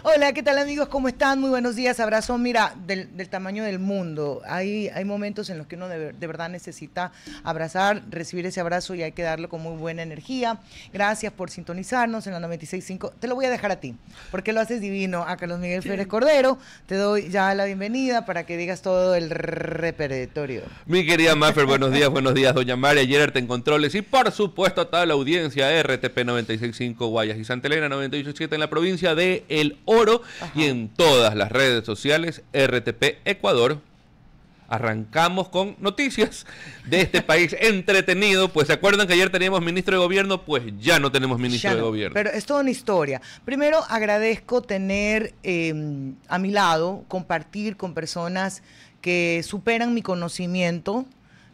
Hola, ¿qué tal amigos? ¿Cómo están? Muy buenos días, abrazo, mira, del tamaño del mundo. Hay momentos en los que uno de verdad necesita abrazar, recibir ese abrazo y hay que darlo con muy buena energía. Gracias por sintonizarnos en la 96.5. Te lo voy a dejar a ti, porque lo haces divino. A Carlos Miguel Férez Cordero, te doy ya la bienvenida para que digas todo el repertorio. Mi querida Maffer, buenos días, doña María, Gerard en controles y por supuesto a toda la audiencia RTP 96.5 Guayas y Santa Elena 98.7 en la provincia de El Oro. Ajá. Y en todas las redes sociales RTP Ecuador. Arrancamos con noticias de este país entretenido. Pues se acuerdan que ayer teníamos ministro de gobierno, pues ya no tenemos ministro de gobierno. Pero es toda una historia. Primero agradezco tener a mi lado, compartir con personas que superan mi conocimiento,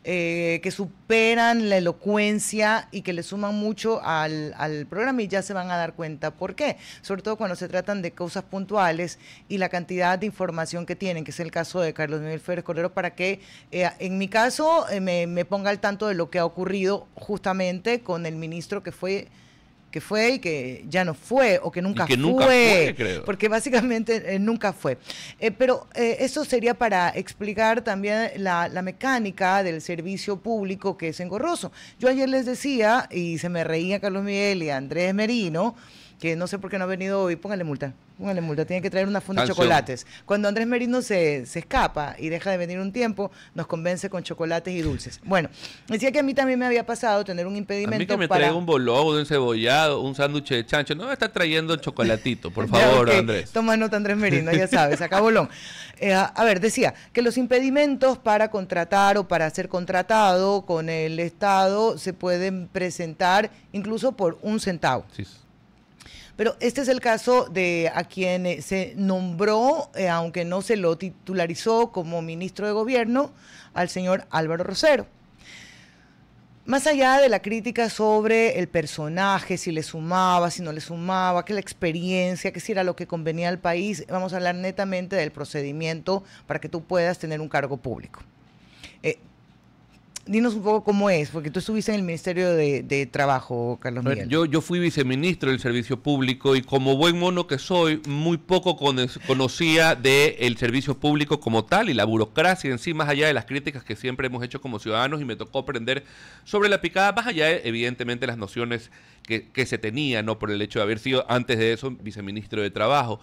que superan la elocuencia y que le suman mucho al programa, y ya se van a dar cuenta por qué, sobre todo cuando se tratan de cosas puntuales y la cantidad de información que tienen, que es el caso de Carlos Miguel Férez Cordero, para que en mi caso me ponga al tanto de lo que ha ocurrido justamente con el ministro que fue y que ya no fue, o que nunca fue, creo. Porque básicamente nunca fue. Pero eso sería para explicar también la mecánica del servicio público, que es engorroso. Yo ayer les decía, y se me reía Carlos Miguel y Andrés Merino, que no sé por qué no ha venido hoy. Póngale multa, tiene que traer una funda de chocolates. Cuando Andrés Merino se escapa y deja de venir un tiempo, nos convence con chocolates y dulces. Bueno, decía que a mí también me había pasado tener un impedimento. A mí que me traiga un bolón, un encebollado, un sándwich de chancho. No me está trayendo chocolatito, por favor, okay. Andrés. Toma nota, Andrés Merino, ya sabes, acá bolón. A ver, decía que los impedimentos para contratar o para ser contratado con el Estado se pueden presentar incluso por 1 centavo. Sí. Pero este es el caso de a quien se nombró, aunque no se lo titularizó como ministro de gobierno, al señor Álvaro Rosero. Más allá de la crítica sobre el personaje, si le sumaba, si no le sumaba, que la experiencia, que si era lo que convenía al país, vamos a hablar netamente del procedimiento para que tú puedas tener un cargo público. Dinos un poco cómo es, porque tú estuviste en el Ministerio de Trabajo, Carlos Miguel. Yo fui viceministro del Servicio Público y como buen mono que soy, muy poco conocía del servicio público como tal y la burocracia en sí, más allá de las críticas que siempre hemos hecho como ciudadanos, y me tocó aprender sobre la picada, más allá de, evidentemente, las nociones que se tenían, ¿no? Por el hecho de haber sido antes de eso viceministro de Trabajo.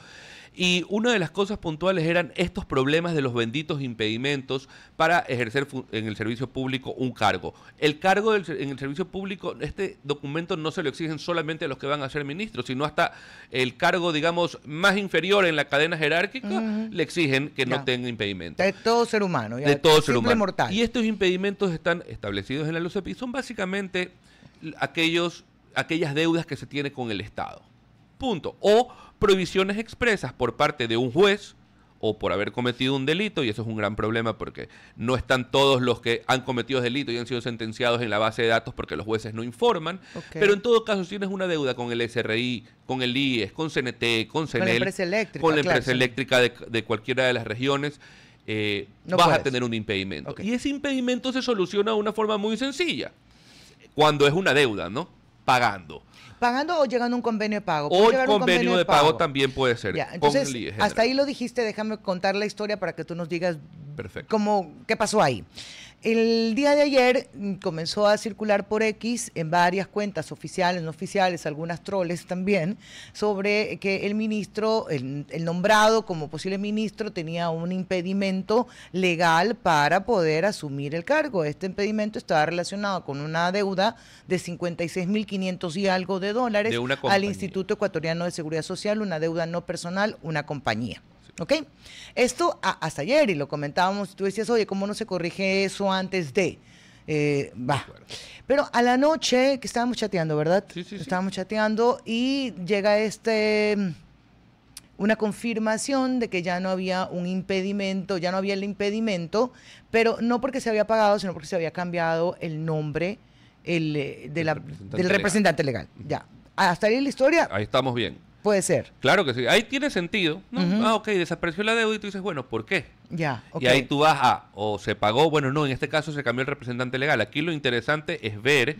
Y una de las cosas puntuales eran estos problemas de los benditos impedimentos para ejercer en el servicio público un cargo. El cargo en el servicio público, este documento no se lo exigen solamente a los que van a ser ministros, sino hasta el cargo, digamos, más inferior en la cadena jerárquica, le exigen que no tenga impedimentos. De todo ser humano. De todo ser humano. Mortal. Y estos impedimentos están establecidos en la LUCEP y son básicamente aquellas deudas que se tiene con el Estado. Punto. O prohibiciones expresas por parte de un juez o por haber cometido un delito, y eso es un gran problema porque no están todos los que han cometido delito y han sido sentenciados en la base de datos porque los jueces no informan. Okay. Pero en todo caso, si tienes una deuda con el SRI, con el IES, con CNT, con CENEL, con la empresa eléctrica de cualquiera de las regiones, vas a tener un impedimento. Okay. Y ese impedimento se soluciona de una forma muy sencilla, cuando es una deuda, ¿no? Pagando o llegando a un convenio de pago. O el convenio de pago también puede ser. Ya, entonces, hasta ahí lo dijiste, déjame contar la historia para que tú nos digas qué pasó ahí. El día de ayer comenzó a circular por X en varias cuentas oficiales, no oficiales, algunas troles también, sobre que el ministro, el nombrado como posible ministro, tenía un impedimento legal para poder asumir el cargo. Este impedimento estaba relacionado con una deuda de 56.500 y algo de dólares al Instituto Ecuatoriano de Seguridad Social, una deuda no personal, una compañía. ¿Ok? Esto hasta ayer, y lo comentábamos, tú decías, oye, ¿cómo no se corrige eso antes de? Pero a la noche, que estábamos chateando, ¿verdad? Sí. Estábamos chateando y llega una confirmación de que ya no había un impedimento, ya no había el impedimento, pero no porque se había pagado, sino porque se había cambiado el nombre del representante legal. Ya. Hasta ahí la historia. Ahí estamos bien. Puede ser. Claro que sí. Ahí tiene sentido, ¿no? Ok, desapareció la deuda y tú dices, bueno, ¿por qué? Ya, okay. Y ahí tú vas o se pagó, bueno, no, en este caso se cambió el representante legal. Aquí lo interesante es ver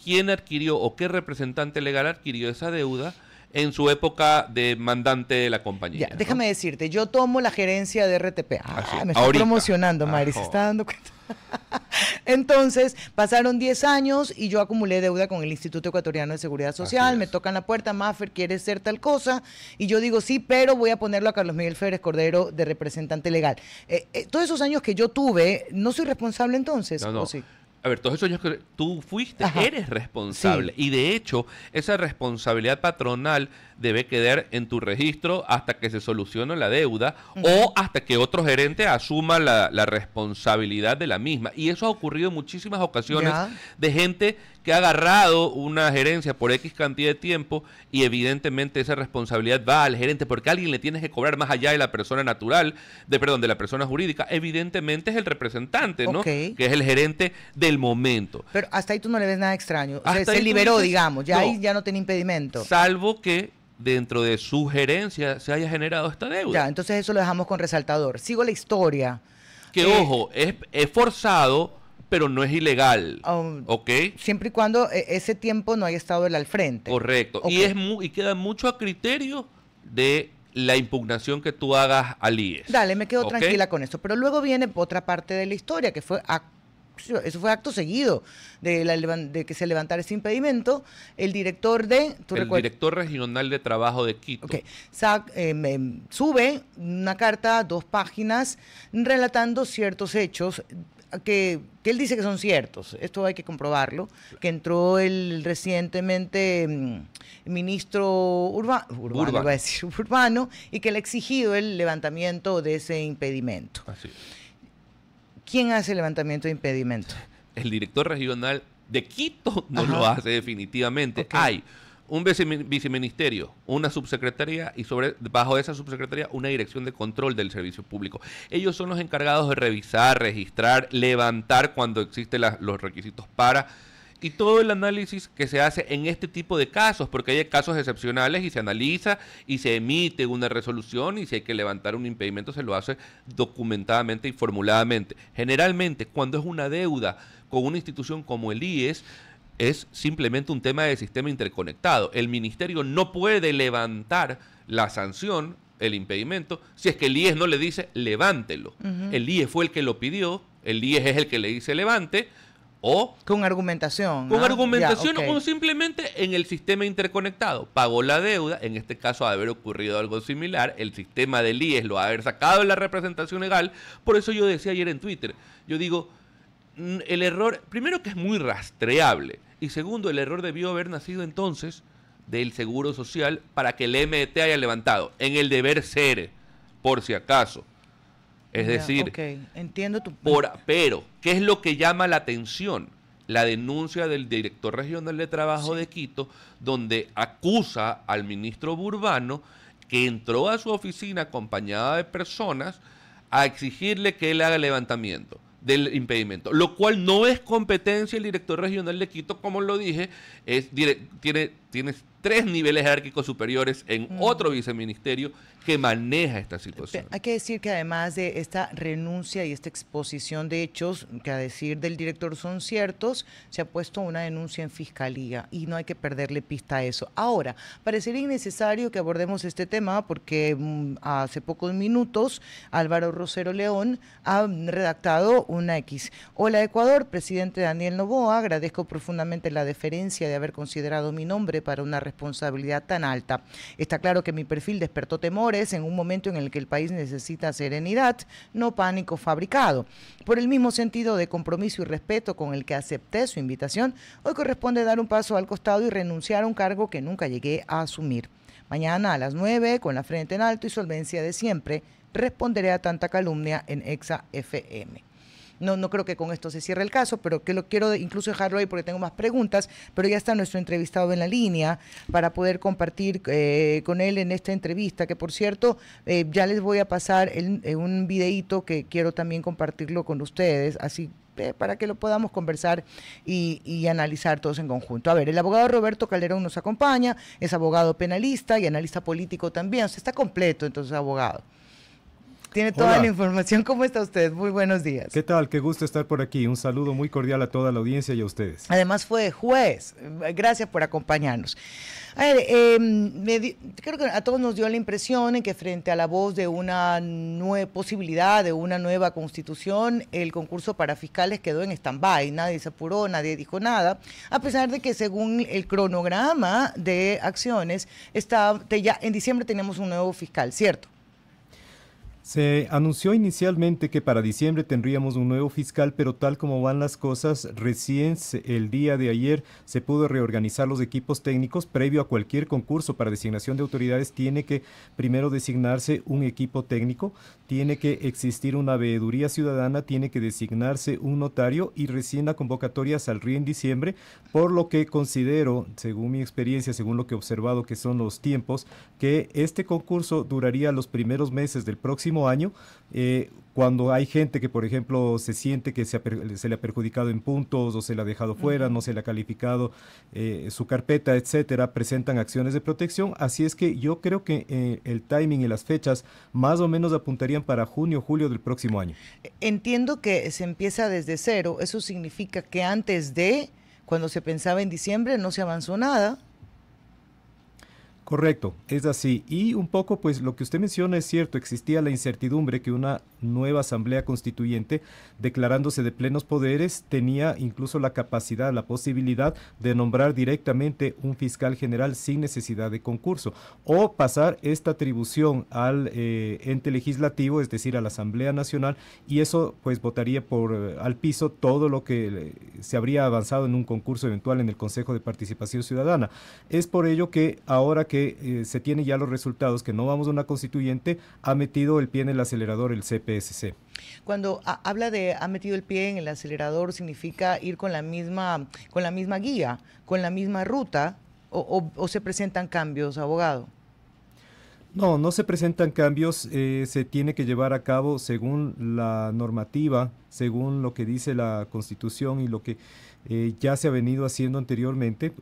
quién adquirió o qué representante legal adquirió esa deuda en su época de mandante de la compañía. Ya, déjame decirte, yo tomo la gerencia de RTP. Me está ahorita. promocionando, Mari, ¿se está dando cuenta? Entonces, pasaron 10 años y yo acumulé deuda con el Instituto Ecuatoriano de Seguridad Social. Me tocan la puerta, Maffer, ¿quieres ser tal cosa? Y yo digo, sí, pero voy a ponerlo a Carlos Miguel Férez Cordero de representante legal. Todos esos años que yo tuve, ¿no soy responsable entonces? No. ¿O sí? A ver, todos esos años que tú fuiste, eres responsable. Sí. Y de hecho, esa responsabilidad patronal debe quedar en tu registro hasta que se solucione la deuda o hasta que otro gerente asuma la responsabilidad de la misma. Y eso ha ocurrido en muchísimas ocasiones de gente que ha agarrado una gerencia por X cantidad de tiempo y evidentemente esa responsabilidad va al gerente porque alguien le tienes que cobrar más allá de la persona natural, de la persona jurídica. Evidentemente es el representante, ¿no? Que es el gerente del momento. Pero hasta ahí tú no le ves nada extraño. O sea, se liberó, digamos, ya ahí ya no tiene impedimento. Salvo que dentro de su gerencia se haya generado esta deuda. Ya, entonces eso lo dejamos con resaltador. Sigo la historia. Que ojo, es forzado, pero no es ilegal. ¿Ok? Siempre y cuando ese tiempo no haya estado él al frente. Correcto. Okay. Y queda mucho a criterio de la impugnación que tú hagas al IES. Dale, me quedo tranquila con esto. Pero luego viene otra parte de la historia, que fue eso fue acto seguido de que se levantara ese impedimento. El director director regional de trabajo de Quito. Sube una carta, 2 páginas, relatando ciertos hechos que él dice que son ciertos. Esto hay que comprobarlo. Que entró el recientemente ministro Urbano, y que le ha exigido el levantamiento de ese impedimento. Así es. ¿Quién hace el levantamiento de impedimento? El director regional de Quito no lo hace definitivamente. Hay un viceministerio, una subsecretaría y bajo esa subsecretaría una dirección de control del servicio público. Ellos son los encargados de revisar, registrar, levantar cuando existen los requisitos para... Y todo el análisis que se hace en este tipo de casos, porque hay casos excepcionales y se analiza y se emite una resolución y si hay que levantar un impedimento se lo hace documentadamente y formuladamente. Generalmente, cuando es una deuda con una institución como el IES, es simplemente un tema de sistema interconectado. El ministerio no puede levantar la sanción, el impedimento, si es que el IES no le dice levántelo. El IES fue el que lo pidió, el IES es el que le dice levante, o con argumentación. Con argumentación o simplemente en el sistema interconectado. Pagó la deuda, en este caso ha de haber ocurrido algo similar, el sistema del IES lo ha de haber sacado de la representación legal. Por eso yo decía ayer en Twitter, yo digo, el error, primero que es muy rastreable, y segundo, el error debió haber nacido entonces del Seguro Social para que el MDT haya levantado, en el deber ser, por si acaso. Es decir, entiendo pero, ¿qué es lo que llama la atención? La denuncia del director regional de trabajo de Quito, donde acusa al ministro Urbano que entró a su oficina acompañada de personas a exigirle que él haga el levantamiento del impedimento, lo cual no es competencia del director regional de Quito, como lo dije, tiene 3 niveles jerárquicos superiores en otro viceministerio que maneja esta situación. Hay que decir que además de esta renuncia y esta exposición de hechos, que a decir del director son ciertos, se ha puesto una denuncia en fiscalía y no hay que perderle pista a eso. Ahora, parecería innecesario que abordemos este tema porque hace pocos minutos Álvaro Rosero León ha redactado una X. Hola Ecuador, presidente Daniel Noboa, agradezco profundamente la deferencia de haber considerado mi nombre para una responsabilidad tan alta. Está claro que mi perfil despertó temores en un momento en el que el país necesita serenidad, no pánico fabricado. Por el mismo sentido de compromiso y respeto con el que acepté su invitación, hoy corresponde dar un paso al costado y renunciar a un cargo que nunca llegué a asumir. Mañana a las 9, con la frente en alto y solvencia de siempre, responderé a tanta calumnia en Exa FM. No creo que con esto se cierre el caso, pero que lo quiero incluso dejarlo ahí porque tengo más preguntas, pero ya está nuestro entrevistado en la línea para poder compartir con él en esta entrevista, que por cierto, ya les voy a pasar un videíto que quiero también compartirlo con ustedes, así para que lo podamos conversar y analizar todos en conjunto. A ver, el abogado Roberto Calderón nos acompaña, es abogado penalista y analista político también, o sea, está completo entonces abogado. Tiene toda la información. ¿Cómo está usted? Muy buenos días. ¿Qué tal? Qué gusto estar por aquí. Un saludo muy cordial a toda la audiencia y a ustedes. Además fue juez. Gracias por acompañarnos. A ver, creo que a todos nos dio la impresión en que frente a la voz de una nueva posibilidad, de una nueva constitución, el concurso para fiscales quedó en stand-by, nadie se apuró, nadie dijo nada, a pesar de que según el cronograma de acciones, ya en diciembre teníamos un nuevo fiscal, ¿cierto? Se anunció inicialmente que para diciembre tendríamos un nuevo fiscal, pero tal como van las cosas, el día de ayer se pudo reorganizar los equipos técnicos. Previo a cualquier concurso para designación de autoridades tiene que primero designarse un equipo técnico, tiene que existir una veeduría ciudadana, tiene que designarse un notario y recién la convocatoria saldría en diciembre, por lo que considero, según mi experiencia, según lo que he observado que son los tiempos, que este concurso duraría los primeros meses del próximo año, cuando hay gente que, por ejemplo, se siente que se le ha perjudicado en puntos o se le ha dejado fuera, no se le ha calificado su carpeta, etcétera, presentan acciones de protección. Así es que yo creo que el timing y las fechas más o menos apuntarían para junio, julio del próximo año. Entiendo que se empieza desde cero. Eso significa que antes de, cuando se pensaba en diciembre, no se avanzó nada. Correcto, es así. Y un poco, pues lo que usted menciona es cierto, existía la incertidumbre que una nueva asamblea constituyente, declarándose de plenos poderes, tenía incluso la capacidad, la posibilidad de nombrar directamente un fiscal general sin necesidad de concurso, o pasar esta atribución al ente legislativo, es decir, a la Asamblea Nacional, y eso pues votaría al piso todo lo que se habría avanzado en un concurso eventual en el Consejo de Participación Ciudadana. Es por ello que ahora que se tiene ya los resultados, que no vamos a una constituyente, ha metido el pie en el acelerador el CPSC. Cuando habla de ha metido el pie en el acelerador, ¿significa ir con la misma guía, con la misma ruta, o se presentan cambios, abogado? No, no se presentan cambios, se tiene que llevar a cabo según la normativa, según lo que dice la Constitución y lo que ya se ha venido haciendo anteriormente.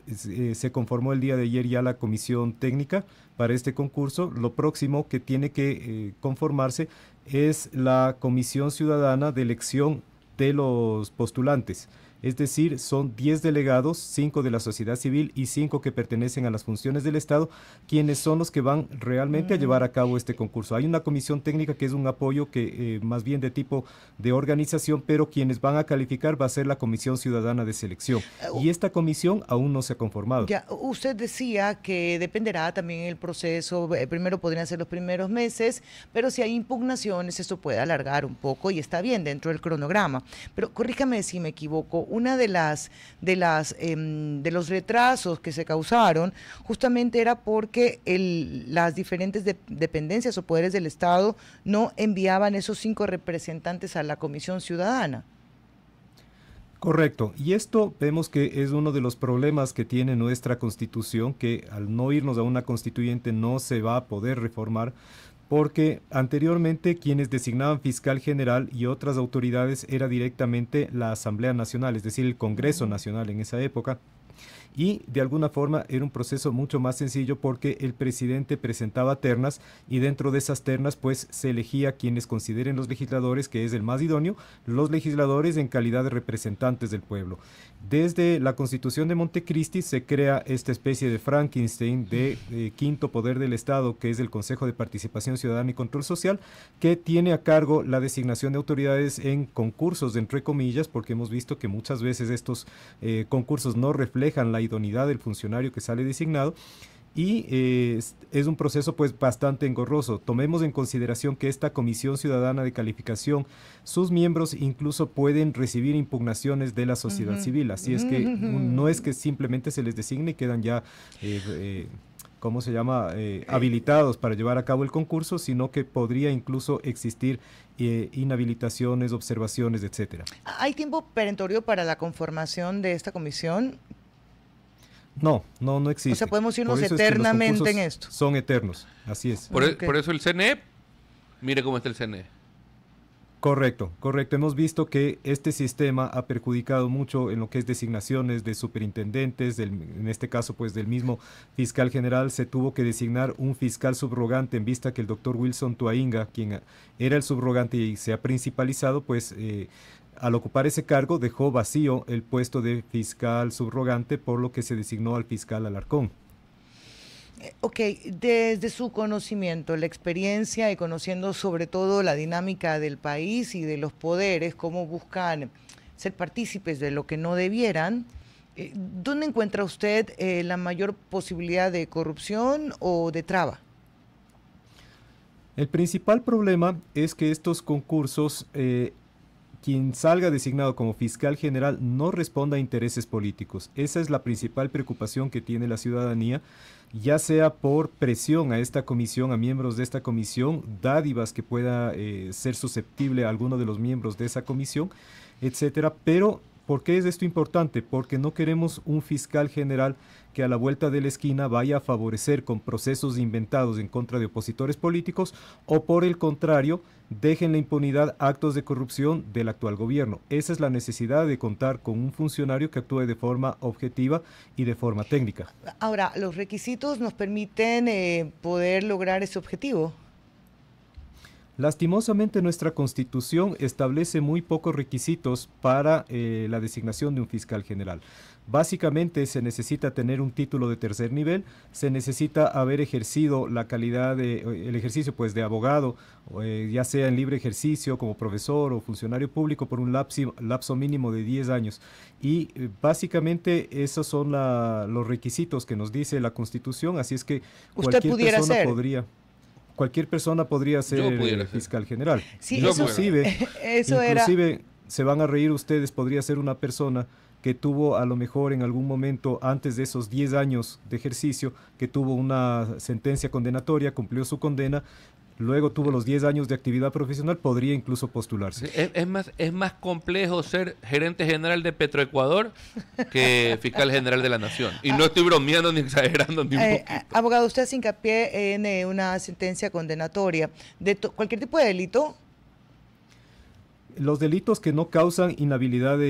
Se conformó el día de ayer ya la comisión técnica para este concurso. Lo próximo que tiene que conformarse es la comisión ciudadana de elección de los postulantes. Es decir, son 10 delegados, 5 de la sociedad civil y 5 que pertenecen a las funciones del Estado, quienes son los que van realmente a llevar a cabo este concurso. Hay una comisión técnica que es un apoyo que más bien de tipo de organización, pero quienes van a calificar va a ser la Comisión Ciudadana de Selección. Y esta comisión aún no se ha conformado. Ya, usted decía que dependerá también el proceso, primero podrían ser los primeros meses, pero si hay impugnaciones, esto puede alargar un poco y está bien dentro del cronograma. Pero corríjame si me equivoco, una de los retrasos que se causaron justamente era porque las diferentes dependencias o poderes del Estado no enviaban esos 5 representantes a la Comisión Ciudadana. Correcto, y esto vemos que es uno de los problemas que tiene nuestra Constitución, que al no irnos a una constituyente no se va a poder reformar, porque anteriormente quienes designaban fiscal general y otras autoridades era directamente la Asamblea Nacional, es decir, el Congreso Nacional en esa época. Y de alguna forma era un proceso mucho más sencillo porque el presidente presentaba ternas y dentro de esas ternas pues se elegía quienes consideren los legisladores que es el más idóneo, los legisladores en calidad de representantes del pueblo. Desde la Constitución de Montecristi se crea esta especie de Frankenstein de quinto poder del Estado, que es el Consejo de Participación Ciudadana y Control Social, que tiene a cargo la designación de autoridades en concursos, entre comillas, porque hemos visto que muchas veces estos concursos no reflejan la idoneidad del funcionario que sale designado. Y es un proceso pues bastante engorroso. Tomemos en consideración que esta Comisión Ciudadana de Calificación, sus miembros incluso pueden recibir impugnaciones de la sociedad civil, así es que no es que simplemente se les designe y quedan ya ¿cómo se llama? Habilitados para llevar a cabo el concurso, sino que podría incluso existir inhabilitaciones, observaciones, etcétera. ¿Hay tiempo perentorio para la conformación de esta comisión? No existe. O sea, podemos irnos eternamente en esto. Son eternos, así es. Por eso el CNE, mire cómo está el CNE. Correcto. Hemos visto que este sistema ha perjudicado mucho en lo que es designaciones de superintendentes, en este caso pues del mismo fiscal general. Se tuvo que designar un fiscal subrogante en vista que el doctor Wilson Tuainga, quien era el subrogante y se ha principalizado, pues al ocupar ese cargo dejó vacío el puesto de fiscal subrogante, por lo que se designó al fiscal Alarcón. Ok, desde su conocimiento, la experiencia y conociendo sobre todo la dinámica del país y de los poderes, cómo buscan ser partícipes de lo que no debieran, ¿dónde encuentra usted la mayor posibilidad de corrupción o de traba? El principal problema es que estos concursos, quien salga designado como fiscal general no responda a intereses políticos. Esa es la principal preocupación que tiene la ciudadanía, ya sea por presión a esta comisión, a miembros de esta comisión, dádivas que pueda ser susceptible a alguno de los miembros de esa comisión, etcétera. Pero, ¿por qué es esto importante? Porque no queremos un fiscal general que a la vuelta de la esquina vaya a favorecer con procesos inventados en contra de opositores políticos o, por el contrario, dejen la impunidad actos de corrupción del actual gobierno. Esa es la necesidad de contar con un funcionario que actúe de forma objetiva y de forma técnica. Ahora, ¿los requisitos nos permiten poder lograr ese objetivo? Lastimosamente, nuestra Constitución establece muy pocos requisitos para la designación de un fiscal general. Básicamente se necesita tener un título de tercer nivel, se necesita haber ejercido la calidad el ejercicio pues de abogado, ya sea en libre ejercicio como profesor o funcionario público por un lapso mínimo de 10 años. Y básicamente esos son los requisitos que nos dice la Constitución, así es que cualquier persona podría ser fiscal general. Sí, inclusive se van a reír ustedes, podría ser una persona que tuvo a lo mejor en algún momento antes de esos 10 años de ejercicio, que tuvo una sentencia condenatoria, cumplió su condena, luego tuvo los 10 años de actividad profesional, podría incluso postularse. Es más complejo ser gerente general de Petroecuador que fiscal general de la Nación. Y no estoy bromeando ni exagerando ni un poquito. Abogado, usted hace hincapié en una sentencia condenatoria de cualquier tipo de delito. Los delitos que no causan inhabilidad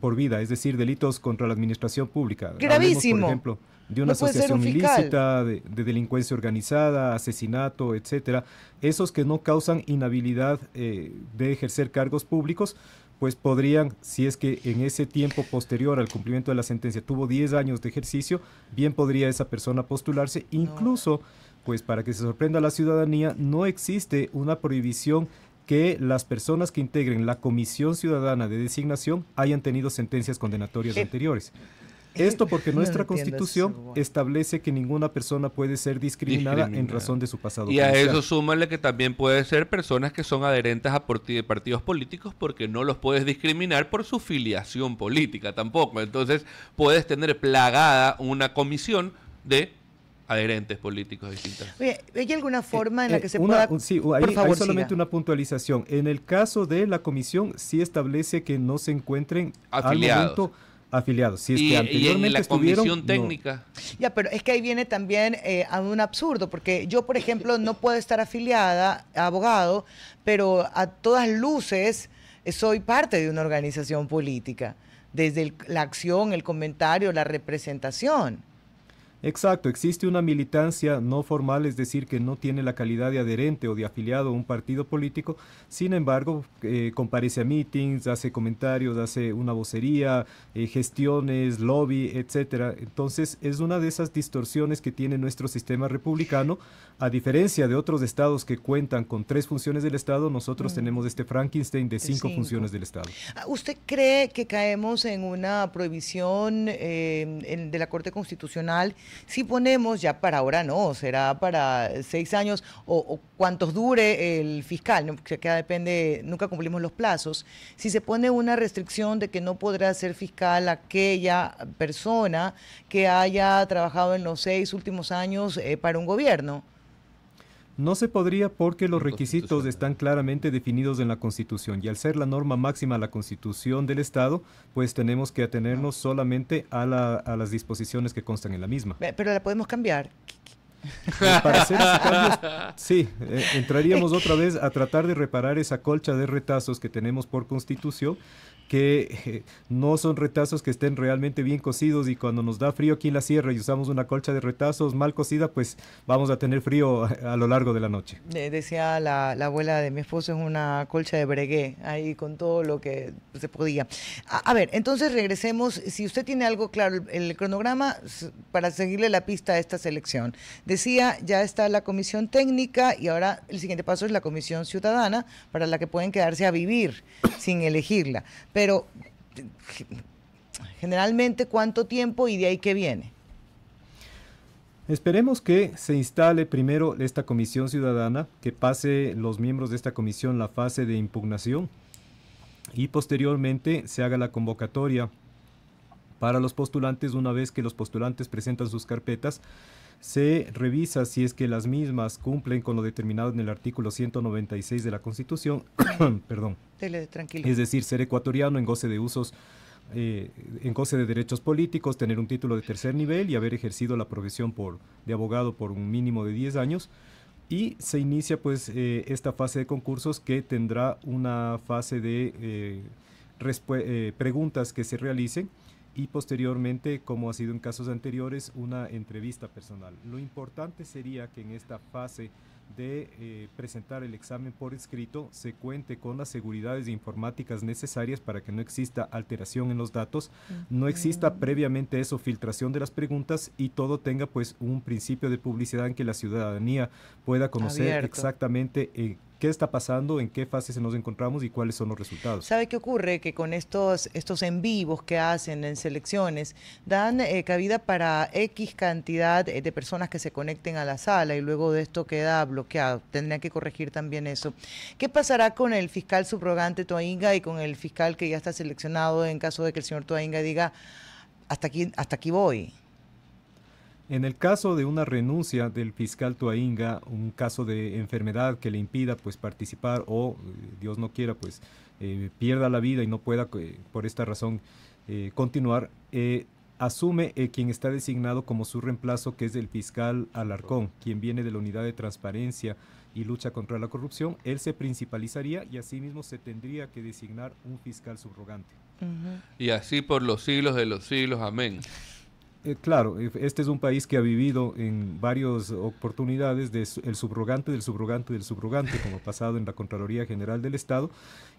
por vida, es decir, delitos contra la administración pública. Gravísimo. Hablemos, por ejemplo, de una asociación ilícita, de delincuencia organizada, asesinato, etcétera. Esos que no causan inhabilidad de ejercer cargos públicos, pues podrían, si es que en ese tiempo posterior al cumplimiento de la sentencia tuvo 10 años de ejercicio, bien podría esa persona postularse. Incluso, pues para que se sorprenda a la ciudadanía, no existe una prohibición que las personas que integren la Comisión Ciudadana de Designación hayan tenido sentencias condenatorias anteriores. Esto porque nuestra Constitución establece que ninguna persona puede ser discriminada en razón de su pasado policial. A eso súmale que también puede ser personas que son adherentes a partidos políticos, porque no los puedes discriminar por su filiación política tampoco. Entonces puedes tener plagada una comisión de adherentes políticos distintos. Oye, ¿hay alguna forma en la que se pueda...? Sí, hay solamente una puntualización. En el caso de la comisión, sí establece que no se encuentren afiliados. Afiliados. Si es que anteriormente y en la comisión técnica. No. Ya, pero es que ahí viene también a un absurdo, porque yo, por ejemplo, no puedo estar afiliada a abogado, pero a todas luces soy parte de una organización política, desde la acción, el comentario, la representación. Exacto, existe una militancia no formal, es decir, que no tiene la calidad de adherente o de afiliado a un partido político, sin embargo, comparece a meetings, hace comentarios, hace una vocería, gestiones, lobby, etcétera. Entonces, es una de esas distorsiones que tiene nuestro sistema republicano. A diferencia de otros estados que cuentan con 3 funciones del Estado, nosotros tenemos este Frankenstein de 5 funciones del Estado. ¿Usted cree que caemos en una prohibición de la Corte Constitucional? Si ponemos, ya para ahora no, será para 6 años o cuántos dure el fiscal, ¿no? Que depende, nunca cumplimos los plazos. Si se pone una restricción de que no podrá ser fiscal aquella persona que haya trabajado en los 6 últimos años para un gobierno. No se podría porque los requisitos están claramente definidos en la Constitución y al ser la norma máxima la Constitución del Estado, pues tenemos que atenernos solamente a las disposiciones que constan en la misma. Pero la podemos cambiar. Para hacer esos cambios, sí, entraríamos otra vez a tratar de reparar esa colcha de retazos que tenemos por Constitución que no son retazos que estén realmente bien cocidos, y cuando nos da frío aquí en la sierra y usamos una colcha de retazos mal cocida, pues vamos a tener frío a lo largo de la noche. Decía la abuela de mi esposo, es una colcha de breguet, ahí con todo lo que se podía. A ver, entonces regresemos, si usted tiene algo claro, el cronograma para seguirle la pista a esta selección. Decía, ya está la comisión técnica y ahora el siguiente paso es la comisión ciudadana, para la que pueden quedarse a vivir sin elegirla. Pero generalmente, ¿cuánto tiempo y de ahí qué viene? Esperemos que se instale primero esta comisión ciudadana, que pase los miembros de esta comisión la fase de impugnación y posteriormente se haga la convocatoria para los postulantes. Una vez que los postulantes presentan sus carpetas, se revisa si es que las mismas cumplen con lo determinado en el artículo 196 de la Constitución, perdón. Tranquilo. Es decir, ser ecuatoriano en goce de usos, en goce de derechos políticos, tener un título de tercer nivel y haber ejercido la profesión de abogado por un mínimo de 10 años. Y se inicia pues esta fase de concursos, que tendrá una fase de preguntas que se realicen, y posteriormente, como ha sido en casos anteriores, una entrevista personal. Lo importante sería que en esta fase de presentar el examen por escrito se cuente con las seguridades informáticas necesarias para que no exista alteración en los datos, no exista previamente eso, filtración de las preguntas, y todo tenga pues un principio de publicidad en que la ciudadanía pueda conocer exactamente qué está pasando, en qué fase nos encontramos y cuáles son los resultados. ¿Sabe qué ocurre? Que con estos en vivos que hacen en selecciones, dan cabida para X cantidad de personas que se conecten a la sala, y luego de esto queda bloqueado. Tendrían que corregir también eso. ¿Qué pasará con el fiscal subrogante Toainga y con el fiscal que ya está seleccionado en caso de que el señor Toainga diga, hasta aquí voy? En el caso de una renuncia del fiscal Toainga, un caso de enfermedad que le impida pues participar, o Dios no quiera pues pierda la vida y no pueda por esta razón continuar, asume quien está designado como su reemplazo, que es el fiscal Alarcón, quien viene de la Unidad de Transparencia y Lucha contra la Corrupción. Él se principalizaría y asimismo se tendría que designar un fiscal subrogante. Y así por los siglos de los siglos, amén. Claro, este es un país que ha vivido en varias oportunidades el subrogante del subrogante del subrogante, como ha pasado en la Contraloría General del Estado,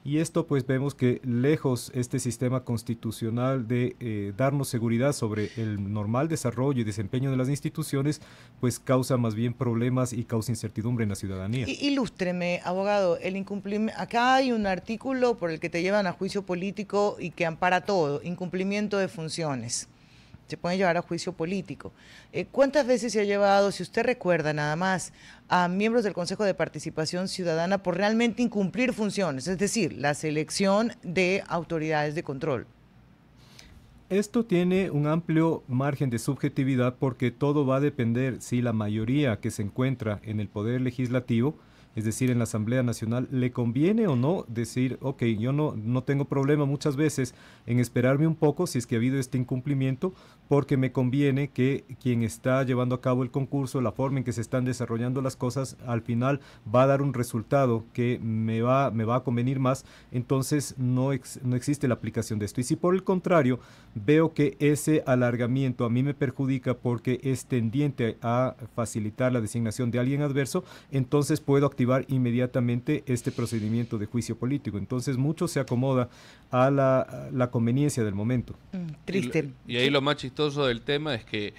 y esto pues vemos que lejos este sistema constitucional de darnos seguridad sobre el normal desarrollo y desempeño de las instituciones, pues causa más bien problemas y causa incertidumbre en la ciudadanía. Ilústreme, abogado, el incumplimiento. Acá hay un artículo por el que te llevan a juicio político y que ampara todo: incumplimiento de funciones. Se puede llevar a juicio político. ¿Cuántas veces se ha llevado, si usted recuerda nada más, a miembros del Consejo de Participación Ciudadana por realmente incumplir funciones? Es decir, la selección de autoridades de control. Esto tiene un amplio margen de subjetividad, porque todo va a depender si la mayoría que se encuentra en el Poder Legislativo, es decir, en la Asamblea Nacional, le conviene o no decir, ok, yo no tengo problema muchas veces en esperarme un poco si es que ha habido este incumplimiento, porque me conviene que quien está llevando a cabo el concurso, la forma en que se están desarrollando las cosas, al final va a dar un resultado que me va a convenir más, entonces no existe la aplicación de esto. Y si por el contrario veo que ese alargamiento a mí me perjudica porque es tendiente a facilitar la designación de alguien adverso, entonces puedo activar inmediatamente este procedimiento de juicio político. Entonces mucho se acomoda a la conveniencia del momento. Triste. Y ahí lo más chistoso del tema es que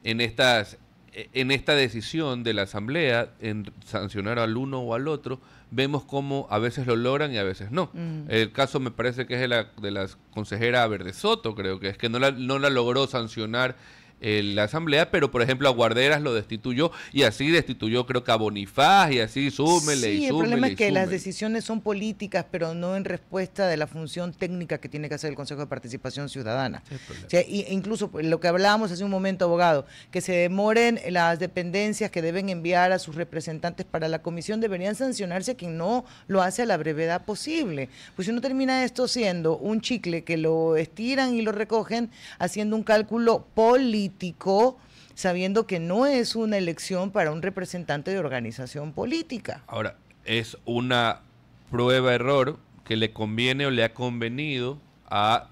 en esta decisión de la Asamblea en sancionar al uno o al otro, vemos cómo a veces lo logran y a veces no. El caso me parece que es de la consejera Verde Soto, creo que es que no la logró sancionar la Asamblea, pero por ejemplo a Guarderas lo destituyó, y así destituyó creo que a Bonifaz, y así súmele y súmele. Sí, el problema es que las decisiones son políticas, pero no en respuesta de la función técnica que tiene que hacer el Consejo de Participación Ciudadana. O sea, incluso lo que hablábamos hace un momento, abogado, que se demoren las dependencias que deben enviar a sus representantes para la comisión, deberían sancionarse a quien no lo hace a la brevedad posible. Pues si uno termina esto siendo un chicle que lo estiran y lo recogen, haciendo un cálculo político, sabiendo que no es una elección para un representante de organización política. Ahora, es una prueba-error que le conviene o le ha convenido a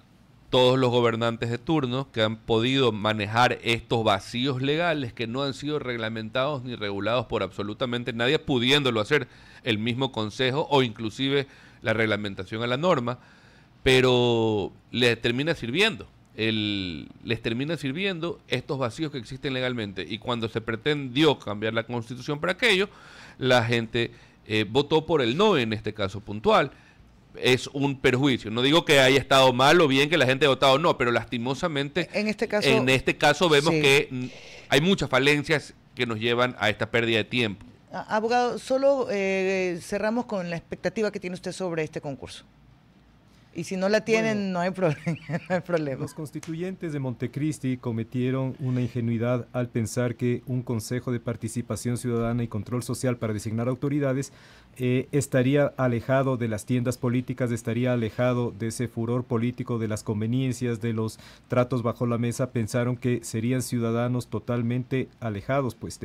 todos los gobernantes de turno que han podido manejar estos vacíos legales que no han sido reglamentados ni regulados por absolutamente nadie, pudiéndolo hacer el mismo Consejo o inclusive la reglamentación a la norma, pero les termina sirviendo. Les termina sirviendo estos vacíos que existen legalmente, y cuando se pretendió cambiar la Constitución para aquello, la gente votó por el no en este caso puntual. Es un perjuicio. No digo que haya estado mal o bien que la gente haya votado no, pero lastimosamente en este caso vemos que hay muchas falencias que nos llevan a esta pérdida de tiempo. Abogado, solo cerramos con la expectativa que tiene usted sobre este concurso. Y si no la tienen, no hay problema. Los constituyentes de Montecristi cometieron una ingenuidad al pensar que un Consejo de Participación Ciudadana y Control Social para designar autoridades estaría alejado de las tiendas políticas, estaría alejado de ese furor político, de las conveniencias, de los tratos bajo la mesa. Pensaron que serían ciudadanos totalmente alejados pues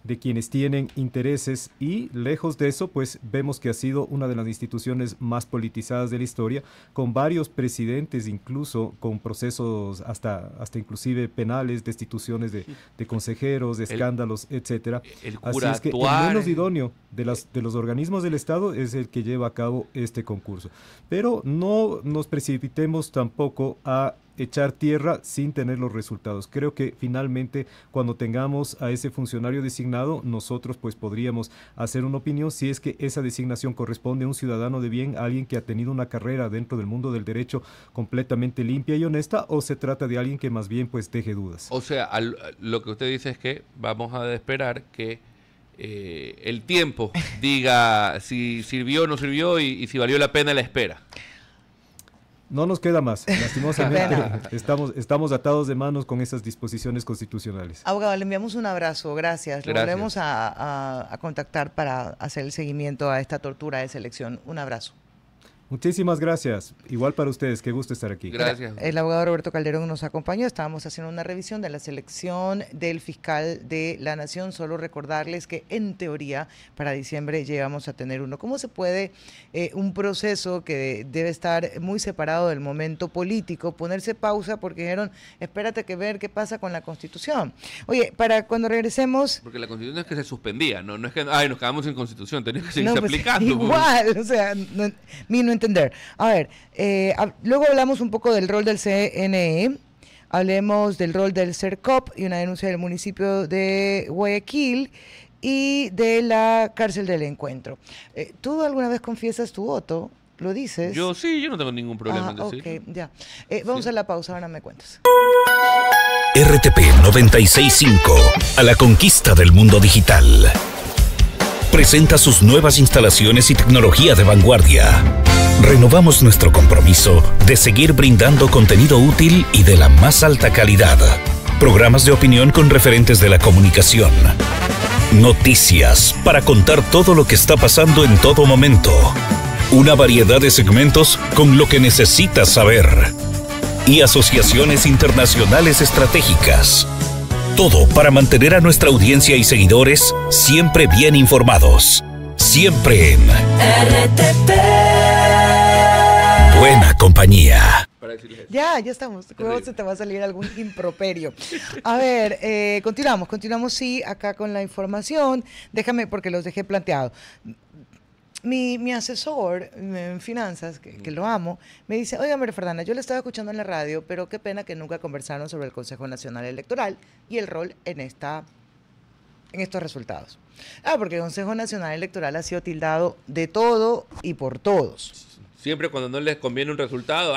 de quienes tienen intereses, y lejos de eso pues vemos que ha sido una de las instituciones más politizadas de la historia, con varios presidentes, incluso con procesos hasta inclusive penales, destituciones de consejeros, de escándalos, etcétera. Así es que el menos idóneo de los organismos del Estado es el que lleva a cabo este concurso. Pero no nos precipitemos tampoco a echar tierra sin tener los resultados. Creo que finalmente cuando tengamos a ese funcionario designado, nosotros pues podríamos hacer una opinión si es que esa designación corresponde a un ciudadano de bien, a alguien que ha tenido una carrera dentro del mundo del derecho completamente limpia y honesta, o se trata de alguien que más bien pues deje dudas. O sea, lo que usted dice es que vamos a esperar que el tiempo diga si sirvió o no sirvió y si valió la pena la espera. No nos queda más, lastimosamente estamos atados de manos con esas disposiciones constitucionales. Abogado, le enviamos un abrazo, gracias. Lo volvemos a contactar para hacer el seguimiento a esta tortura de selección. Un abrazo. Muchísimas gracias. Igual para ustedes, qué gusto estar aquí. Gracias. El abogado Roberto Calderón nos acompañó. Estábamos haciendo una revisión de la selección del fiscal de la Nación. Solo recordarles que en teoría para diciembre llegamos a tener uno. ¿Cómo se puede un proceso que debe estar muy separado del momento político ponerse pausa porque dijeron, espérate que ver qué pasa con la Constitución? Oye, para cuando regresemos... Porque la Constitución es que se suspendía, no es que nos quedamos sin Constitución, tenía que seguirse aplicando. Igual, o sea, no entender. A ver, luego hablamos un poco del rol del CNE, hablemos del rol del CERCOP y una denuncia del municipio de Guayaquil y de la cárcel del Encuentro. ¿Tú alguna vez confiesas tu voto? ¿Lo dices? Yo sí, yo no tengo ningún problema en decirlo. Ok, ya. Vamos a la pausa, ahora me cuentas. RTP 96.5, a la conquista del mundo digital. Presenta sus nuevas instalaciones y tecnología de vanguardia. Renovamos nuestro compromiso de seguir brindando contenido útil y de la más alta calidad. Programas de opinión con referentes de la comunicación. Noticias para contar todo lo que está pasando en todo momento. Una variedad de segmentos con lo que necesitas saber. Y asociaciones internacionales estratégicas. Todo para mantener a nuestra audiencia y seguidores siempre bien informados. Siempre en RTP. Buena compañía. Ya estamos. Luego se te va a salir algún improperio. A ver, continuamos sí, acá con la información. Déjame, porque los dejé planteados. Mi asesor en finanzas, que lo amo, me dice, oiga, María Fernanda, yo le estaba escuchando en la radio, pero qué pena que nunca conversaron sobre el Consejo Nacional Electoral y el rol en estos resultados. Porque el Consejo Nacional Electoral ha sido tildado de todo y por todos. Siempre cuando no les conviene un resultado,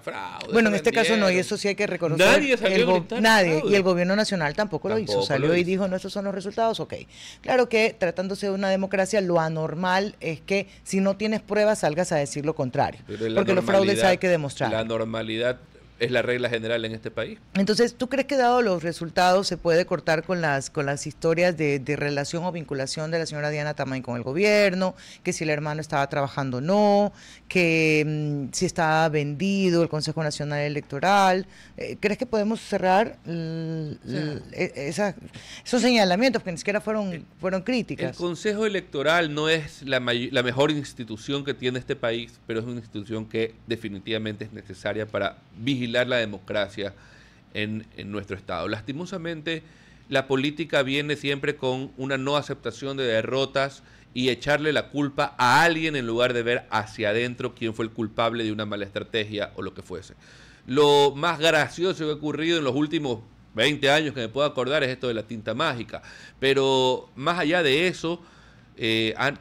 fraude. Bueno, en este caso no, y eso sí hay que reconocer. Nadie salió nadie, y el gobierno nacional tampoco lo hizo. Salió y dijo, no, estos son los resultados, ok. Claro que tratándose de una democracia, lo anormal es que si no tienes pruebas salgas a decir lo contrario. Porque los fraudes hay que demostrar. La normalidad es la regla general en este país. Entonces, ¿tú crees que dado los resultados se puede cortar con las historias de relación o vinculación de la señora Diana Tamay con el gobierno? Que si el hermano estaba trabajando o no, que si estaba vendido el Consejo Nacional Electoral. ¿Crees que podemos cerrar esos señalamientos que ni siquiera fueron críticas? El Consejo Electoral no es la mejor institución que tiene este país, pero es una institución que definitivamente es necesaria para vigilar la democracia en nuestro Estado. Lastimosamente, la política viene siempre con una no aceptación de derrotas y echarle la culpa a alguien en lugar de ver hacia adentro quién fue el culpable de una mala estrategia o lo que fuese. Lo más gracioso que ha ocurrido en los últimos 20 años que me puedo acordar es esto de la tinta mágica. Pero más allá de eso,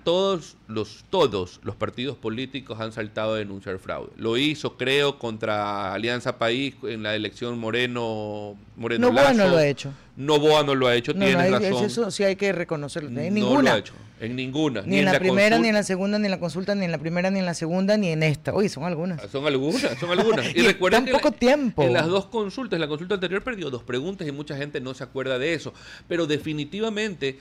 todos los partidos políticos han saltado a denunciar fraude. Lo hizo, creo, contra Alianza País en la elección Moreno Noboa no lo ha hecho. Noboa no lo ha hecho, tienes razón. Eso sí hay que reconocerlo. En no ninguna. Lo ha hecho, en ninguna. Ni en la primera, ni en la segunda, ni en la consulta, ni en la primera, ni en la segunda, ni en esta. Oye, son algunas. Son algunas. Y recuerden que poco tiempo. En las dos consultas, la consulta anterior perdió 2 preguntas y mucha gente no se acuerda de eso. Pero definitivamente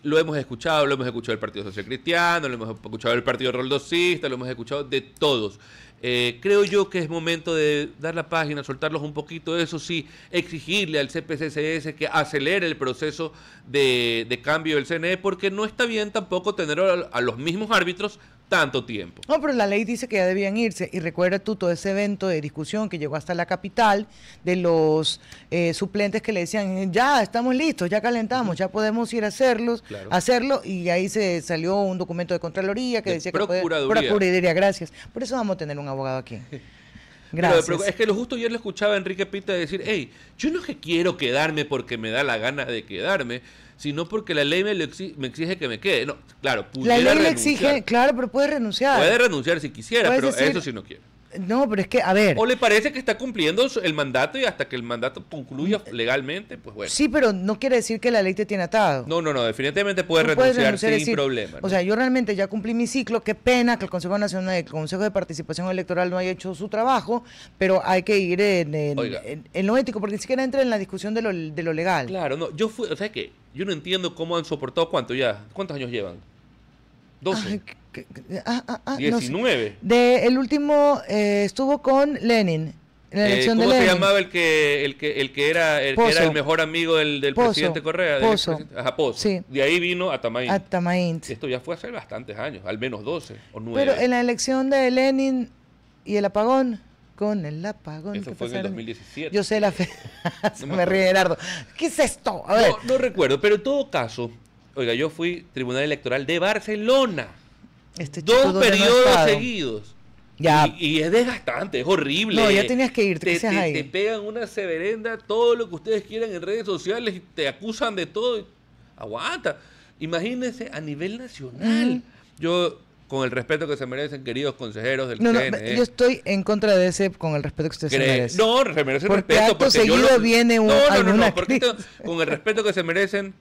lo hemos escuchado del Partido Social Cristiano, lo hemos escuchado del Partido Roldosista, lo hemos escuchado de todos. Creo yo que es momento de dar la página, soltarlos un poquito, eso sí, exigirle al CPCCS que acelere el proceso de cambio del CNE, porque no está bien tampoco tener a los mismos árbitros tanto tiempo. No, pero la ley dice que ya debían irse. Y recuerda tú todo ese evento de discusión que llegó hasta la capital de los suplentes que le decían, ya estamos listos, ya calentamos, ya podemos ir a hacerlo, y ahí se salió un documento de Contraloría que decía que Procuraduría, gracias. Por eso vamos a tener un abogado aquí. Gracias. Pero es que lo justo ayer le escuchaba a Enrique Pita decir, hey, yo no es que quiero quedarme porque me da la gana de quedarme, sino porque la ley me exige que me quede. No, claro, pudiera renunciar. La ley le exige, claro, pero puede renunciar. Puede renunciar si quisiera, pero eso sí no quiere. No, pero es que, a ver. ¿O le parece que está cumpliendo el mandato y hasta que el mandato concluya legalmente? Pues bueno. Sí, pero no quiere decir que la ley te tiene atado. No, definitivamente puede renunciar sin problema. ¿No? O sea, yo realmente ya cumplí mi ciclo. Qué pena que el Consejo Nacional, el Consejo de Participación Electoral no haya hecho su trabajo, pero hay que ir en lo ético, porque ni siquiera entra en la discusión de lo legal. Claro, no, o sea que yo no entiendo cómo han soportado, ¿cuántos años llevan? 12. 19. No sé. El último estuvo con Lenin. En la elección de Lenin. ¿Cómo se llamaba el que era el mejor amigo del presidente Correa? Pozo. Pozo. Sí. De ahí vino Atamaín. Esto ya fue hace bastantes años, al menos 12 o 9. Pero en la elección de Lenin y el apagón, con el apagón. Eso fue en el 2017. Yo sé la fe. Me ríe Gerardo. ¿Qué es esto? A ver. No recuerdo, pero en todo caso, oiga, yo fui Tribunal Electoral de Barcelona. 2 periodos seguidos. Ya. Y es desgastante, es horrible. No, ya tenías que irte. Te pegan una severenda, todo lo que ustedes quieran en redes sociales y te acusan de todo. Aguanta. Imagínense a nivel nacional. Yo, con el respeto que se merecen, queridos consejeros del CNE. Yo estoy en contra de ese, con el respeto que ustedes se merecen. No, se merecen porque respeto. Acto seguido viene alguna porque con el respeto que se merecen,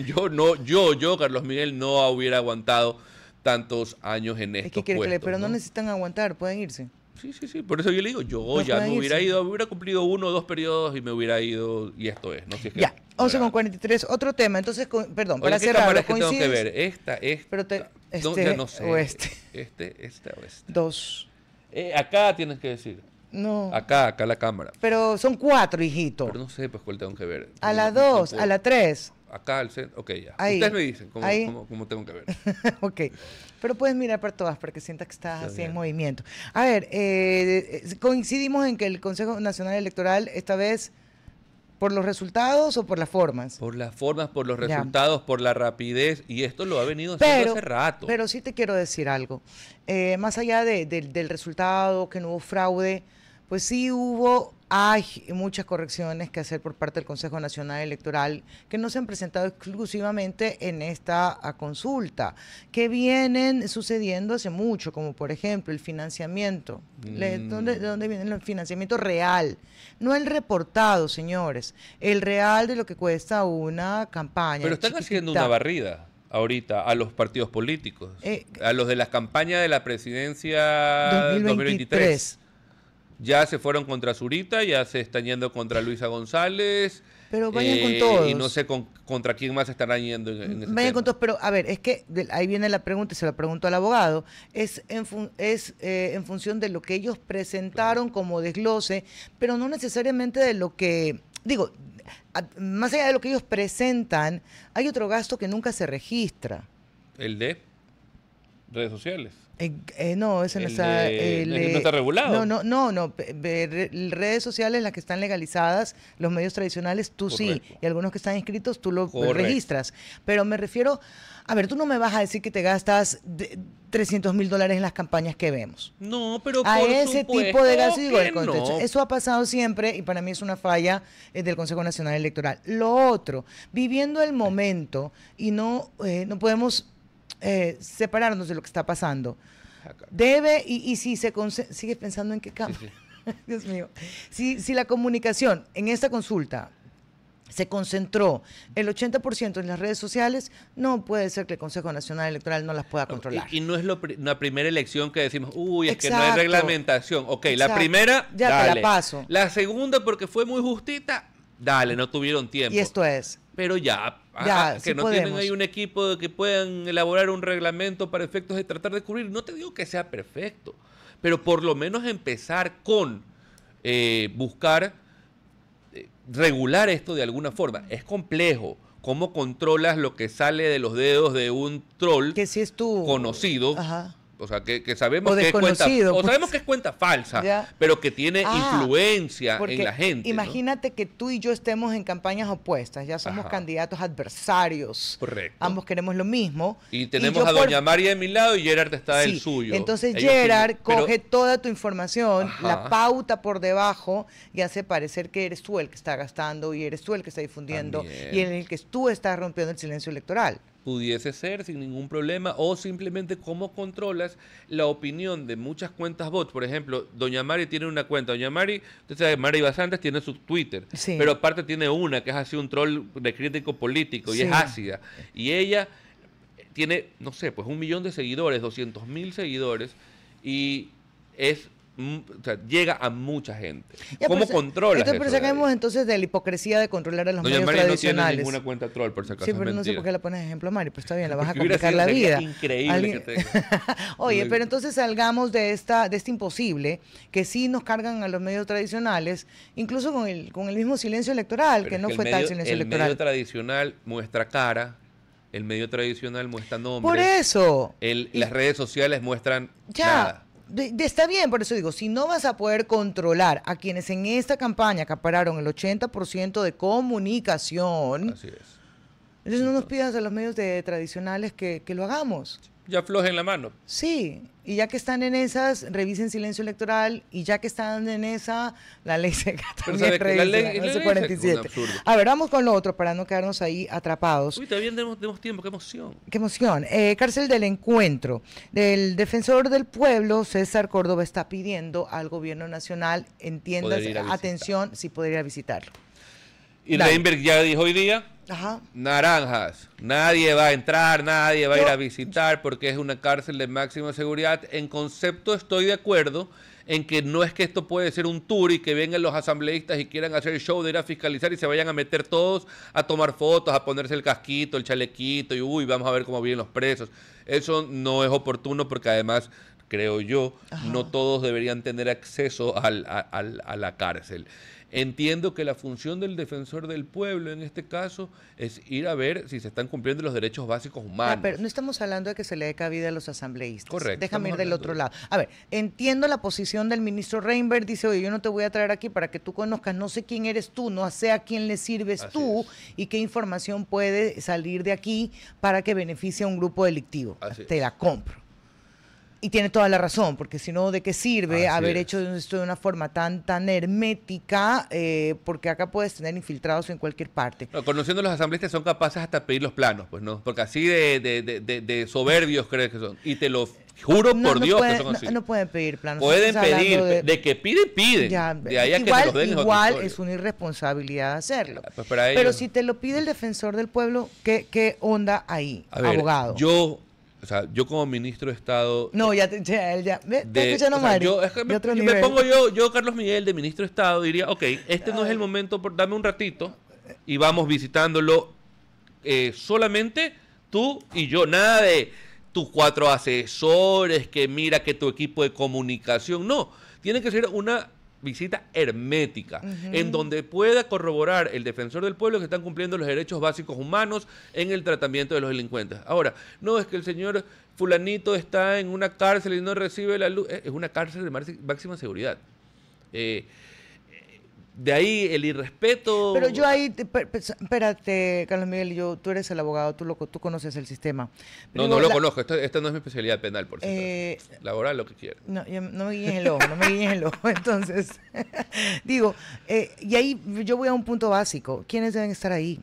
yo, Carlos Miguel, no hubiera aguantado tantos años en estos puestos. Pero no necesitan aguantar, pueden irse. Sí, por eso yo le digo, yo ya me hubiera ido, hubiera cumplido 1 o 2 periodos y me hubiera ido, y esto es, ¿no? Si es que ya, 11:43, otro tema, entonces, perdón, para cerrar, ¿qué cámara tengo que ver? Esta, pero ya no sé. O este. Este o este. 2. Acá tienes que decir. No. Acá la cámara. Pero son 4, hijito. Pero no sé, pues, cuál tengo que ver. A la 2, a la 3. Acá al centro, ok, ya. Ahí. Ustedes me dicen cómo tengo que ver. Ok, pero puedes mirar para todas para que sientas que estás así en movimiento. A ver, coincidimos en que el Consejo Nacional Electoral esta vez, ¿por los resultados o por las formas? Por las formas, por los resultados, por la rapidez, y esto lo ha venido haciendo hace rato. Pero sí te quiero decir algo. Más allá del resultado, que no hubo fraude, pues sí hay muchas correcciones que hacer por parte del Consejo Nacional Electoral que no se han presentado exclusivamente en esta consulta, que vienen sucediendo hace mucho, como por ejemplo el financiamiento. ¿De dónde viene el financiamiento real? No el reportado, señores, el real de lo que cuesta una campaña. Pero están haciendo una barrida ahorita a los partidos políticos, a los de las campañas de la presidencia 2023. Ya se fueron contra Zurita, ya se están yendo contra Luisa González. Pero vayan con todos. Y no sé contra quién más estarán yendo en ese Vayan tema. con todos, pero a ver, es que ahí viene la pregunta, y se la pregunto al abogado, es en función de lo que ellos presentaron como desglose, pero no necesariamente de lo que, digo, más allá de lo que ellos presentan, hay otro gasto que nunca se registra. ¿El de redes sociales? No, ese no está... ¿No está regulado? No. Redes sociales, las que están legalizadas, los medios tradicionales, tú Correcto. sí. Y algunos que están inscritos, tú lo Correcto. registras. Pero me refiero... A ver, tú no me vas a decir que te gastas $300,000 en las campañas que vemos. No, pero a por ese supuesto tipo de gastos, digo, que no. eso ha pasado siempre y para mí es una falla del Consejo Nacional Electoral. Lo otro, viviendo el momento y no podemos separarnos de lo que está pasando. Debe, y si se sigue pensando en qué cambia. Sí. Dios mío. Si la comunicación en esta consulta se concentró el 80% en las redes sociales, no puede ser que el Consejo Nacional Electoral no las pueda controlar. Y no es la primera elección que decimos, uy, es Exacto. que no hay reglamentación. Ok, Exacto. La primera, ya dale. te la paso. La segunda, porque fue muy justita, dale, no tuvieron tiempo. Y esto es. Pero ya sí que no podemos. tienen ahí un equipo que puedan elaborar un reglamento para efectos de tratar de cubrir. No te digo que sea perfecto, pero por lo menos empezar con buscar regular esto de alguna forma. Es complejo. ¿Cómo controlas lo que sale de los dedos de un troll que si es tú conocido? Ajá. O sea, que sabemos O que es cuenta, desconocido, sabemos que es cuenta falsa, ya. pero que tiene influencia porque en la gente. Imagínate que tú y yo estemos en campañas opuestas, ya somos Ajá. candidatos adversarios. Correcto. Ambos queremos lo mismo. Y tenemos yo a doña María de mi lado y Gerard está del Sí, suyo. entonces Ellos Gerard tienen- pero- coge toda tu información, Ajá. la pauta por debajo y hace parecer que eres tú el que está gastando y eres tú el que está difundiendo También. y en el que tú estás rompiendo el silencio electoral. Pudiese ser sin ningún problema, o simplemente cómo controlas la opinión de muchas cuentas bots. Por ejemplo, doña Mari tiene una cuenta. Doña Mari, usted sabe, Mari Basantes tiene su Twitter, Sí. pero aparte tiene una que es así un troll de crítico político y Sí. es ácida. Y ella tiene, no sé, pues 1 millón de seguidores, 200,000 seguidores y es... o sea, llega a mucha gente. Ya, ¿Cómo pero controlas pero eso de saquemos ahí? entonces de la hipocresía de controlar a los Doña medios Mari no tiene tradicionales. ninguna cuenta troll, por si acaso. Sí, es pero no sé mentira. por qué la pones de ejemplo a Mari, pues está bien, la vas a Porque hubiera complicar sido- la sería vida. increíble que Oye, pero entonces salgamos de este imposible, que sí nos cargan a los medios tradicionales, incluso con el mismo silencio electoral, Pero que es no el fue medio- tal silencio el electoral. medio tradicional muestra cara, el medio tradicional muestra nombre. Por eso. Las redes sociales muestran Ya. nada. Está bien, por eso digo, si no vas a poder controlar a quienes en esta campaña acapararon el 80% de comunicación, Así es. entonces no nos pidas a los medios tradicionales que lo hagamos. Ya aflojen la mano. Sí, y ya que están en esas, revisen silencio electoral, y ya que están en esa, la ley seca Pero también sabe que la ley- revisen, la ley seca 47. es un absurdo. A ver, vamos con lo otro para no quedarnos ahí atrapados. Uy, todavía tenemos tiempo, qué emoción. Qué emoción. Cárcel del Encuentro. El defensor del pueblo, César Córdoba, está pidiendo al gobierno nacional, entiendas, Poder ir a visitar. atención, si podría ir a visitarlo. Y Dale. Reinberg ya dijo hoy día, Ajá. naranjas. Nadie va a entrar, nadie va a ir Yo- a visitar porque es una cárcel de máxima seguridad. En concepto estoy de acuerdo en que no es que esto puede ser un tour y que vengan los asambleístas y quieran hacer el show de ir a fiscalizar y se vayan a meter todos a tomar fotos, a ponerse el casquito, el chalequito y uy, vamos a ver cómo vienen los presos. Eso no es oportuno porque además, creo yo, no todos deberían tener acceso a la cárcel. Entiendo que la función del defensor del pueblo en este caso es ir a ver si se están cumpliendo los derechos básicos humanos. Ya, pero no estamos hablando de que se le dé cabida a los asambleístas. Correcto, Déjame ir estamos del hablando otro de lado. A ver, entiendo la posición del ministro Reinberg. Dice, oye, yo no te voy a traer aquí para que tú conozcas, no sé quién eres tú, no sé a quién le sirves Así tú es. y qué información puede salir de aquí para que beneficie a un grupo delictivo. Así Te es. la compro. Y tiene toda la razón, porque si no, ¿de qué sirve Así haber es. hecho esto de una forma tan hermética? Porque acá puedes tener infiltrados en cualquier parte. No, conociendo a los asambleístas son capaces hasta pedir los planos, pues no, porque así de soberbios crees que son. Y te lo juro por Dios pueden, que son así. no pueden pedir planos. Pueden Estamos hablando pedir, de que piden. Ya, De ahí a que igual se los den otra igual historia. es una irresponsabilidad hacerlo. Pues para Pero ellos- si te lo pide el defensor del pueblo, ¿qué onda ahí, A ver, abogado? yo O sea, yo como ministro de Estado... No, él ya. ¿Estás escuchando a Mari? Yo, Carlos Miguel, de ministro de Estado, diría, ok, este no es el momento, dame un ratito y vamos visitándolo solamente tú y yo. Nada de tus 4 asesores, que mira que tu equipo de comunicación. No, tiene que ser una visita hermética, en donde pueda corroborar el defensor del pueblo que están cumpliendo los derechos básicos humanos en el tratamiento de los delincuentes. Ahora, no es que el señor fulanito está en una cárcel y no recibe la luz, es una cárcel de máxima seguridad. De ahí el irrespeto... Pero yo ahí, espérate, Carlos Miguel, tú eres el abogado, tú conoces el sistema. Pero no lo conozco, esta no es mi especialidad penal, por cierto. Laboral, lo que quiera. No me guíes el ojo, Entonces, digo, y ahí yo voy a un punto básico. ¿Quiénes deben estar ahí?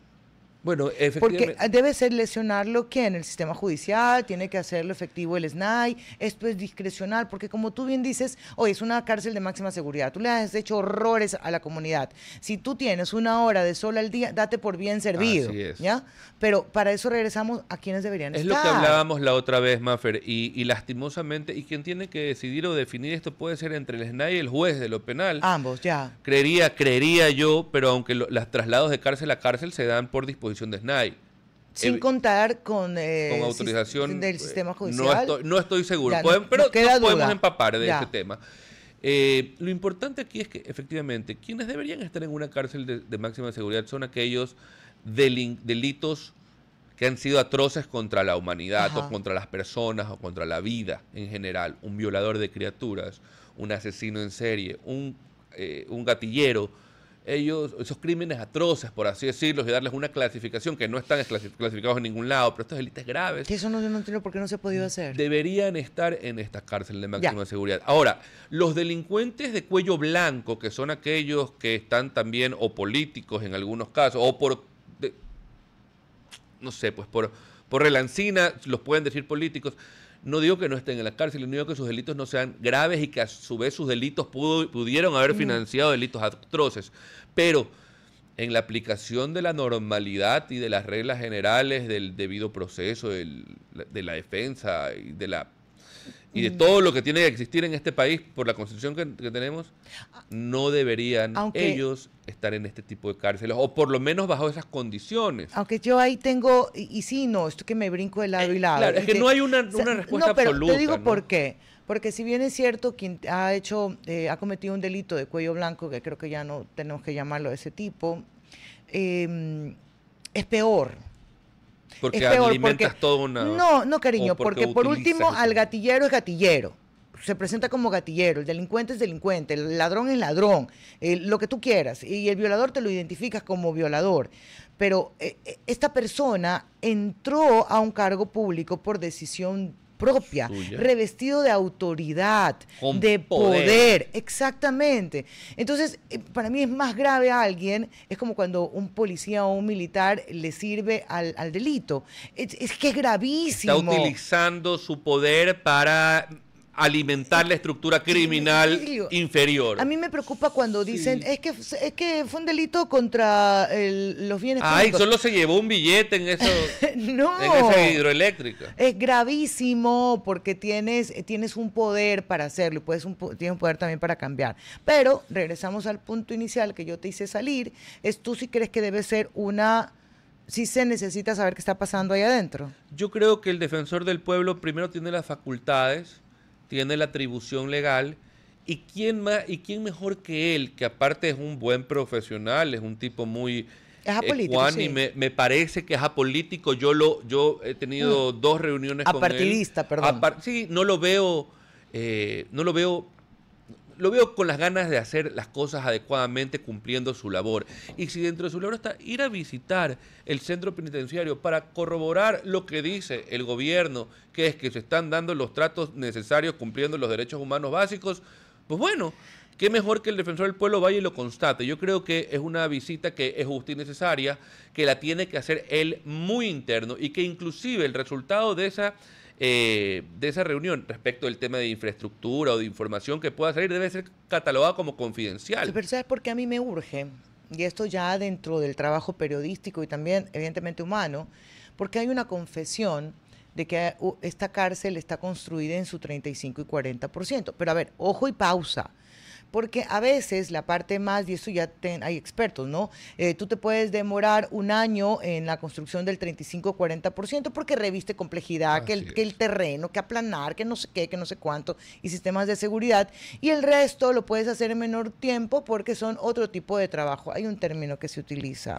Bueno, efectivamente. Porque debe ser lesionarlo que en el sistema judicial, tiene que hacerlo efectivo el SNAI, esto es discrecional, porque como tú bien dices, hoy es una cárcel de máxima seguridad, tú le has hecho horrores a la comunidad. Si tú tienes 1 hora de sol al día, date por bien servido. Así es. ¿Ya? Pero para eso regresamos a quienes deberían estar. Es lo que hablábamos la otra vez, Maffer, y lastimosamente, y quien tiene que decidir o definir esto puede ser entre el SNAI y el juez de lo penal. Ambos, ya. Creería yo, pero aunque los traslados de cárcel a cárcel se dan por disposición de SNAI. Sin contar con autorización del sistema judicial. No estoy seguro, Ya, pero nos podemos duda. empapar de Ya. este tema. Lo importante aquí es que, efectivamente, quienes deberían estar en una cárcel de máxima seguridad son aquellos delitos que han sido atroces contra la humanidad, o contra las personas, o contra la vida en general. Un violador de criaturas, un asesino en serie, un gatillero. Esos crímenes atroces, por así decirlo, y darles una clasificación que no están clasificados en ningún lado, pero estos delitos graves. Que eso yo no entiendo por qué no se ha podido hacer. Deberían estar en estas cárceles de máxima seguridad. Ahora, los delincuentes de cuello blanco, que son aquellos que están también, o políticos en algunos casos, o por relancina, los pueden decir políticos. No digo que no estén en la cárcel, no digo que sus delitos no sean graves y que a su vez sus delitos pudieron haber financiado delitos atroces, pero en la aplicación de la normalidad y de las reglas generales del debido proceso, de la defensa y de todo lo que tiene que existir en este país por la constitución que tenemos, no deberían ellos estar en este tipo de cárceles, o por lo menos bajo esas condiciones. Aunque yo ahí tengo, esto que me brinco de lado y lado. Claro, es que no hay una respuesta absoluta. Te digo por qué. Porque si bien es cierto, quien ha cometido un delito de cuello blanco, que creo que ya no tenemos que llamarlo de ese tipo, es peor. Porque alimentas toda una... No, cariño, porque por último al gatillero es gatillero. Se presenta como gatillero, el delincuente es delincuente, el ladrón es ladrón, lo que tú quieras. Y el violador te lo identificas como violador. Pero esta persona entró a un cargo público por decisión propia, revestido de autoridad, de poder, exactamente. Entonces, para mí es más grave a alguien, es como cuando un policía o un militar le sirve al delito. Es que es gravísimo. Está utilizando su poder para alimentar la estructura criminal inferior. A mí me preocupa cuando dicen, es que fue un delito contra los bienes públicos. Solo se llevó un billete en eso. No. En esa hidroeléctrica. Es gravísimo porque tienes un poder para hacerlo y tienes un poder también para cambiar. Pero regresamos al punto inicial que yo te hice salir, tú sí crees que debe ser sí se necesita saber qué está pasando ahí adentro. Yo creo que el defensor del pueblo primero tiene las facultades, tiene la atribución legal, y quién mejor que él, que aparte es un buen profesional, es un tipo muy ecuánime, me parece que es apolítico. Yo he tenido 2 reuniones con él. Apartidista, perdón. Sí, lo veo con las ganas de hacer las cosas adecuadamente, cumpliendo su labor. Y si dentro de su labor está ir a visitar el centro penitenciario para corroborar lo que dice el gobierno, que es que se están dando los tratos necesarios cumpliendo los derechos humanos básicos, pues bueno, qué mejor que el defensor del pueblo vaya y lo constate. Yo creo que es una visita que es justa y necesaria, que la tiene que hacer él muy interno, y que inclusive el resultado de esa reunión respecto del tema de infraestructura o de información que pueda salir debe ser catalogada como confidencial. Pero ¿sabes por qué a mí me urge? Y esto ya dentro del trabajo periodístico y también evidentemente humano, porque hay una confesión de que esta cárcel está construida en su 35 y 40%. Pero a ver, ojo y pausa. Porque a veces la parte más, y eso ya hay expertos, ¿no? Tú te puedes demorar un año en la construcción del 35-40% porque reviste complejidad, que el terreno, que aplanar, que no sé qué, que no sé cuánto, y sistemas de seguridad. Y el resto lo puedes hacer en menor tiempo porque son otro tipo de trabajo. Hay un término que se utiliza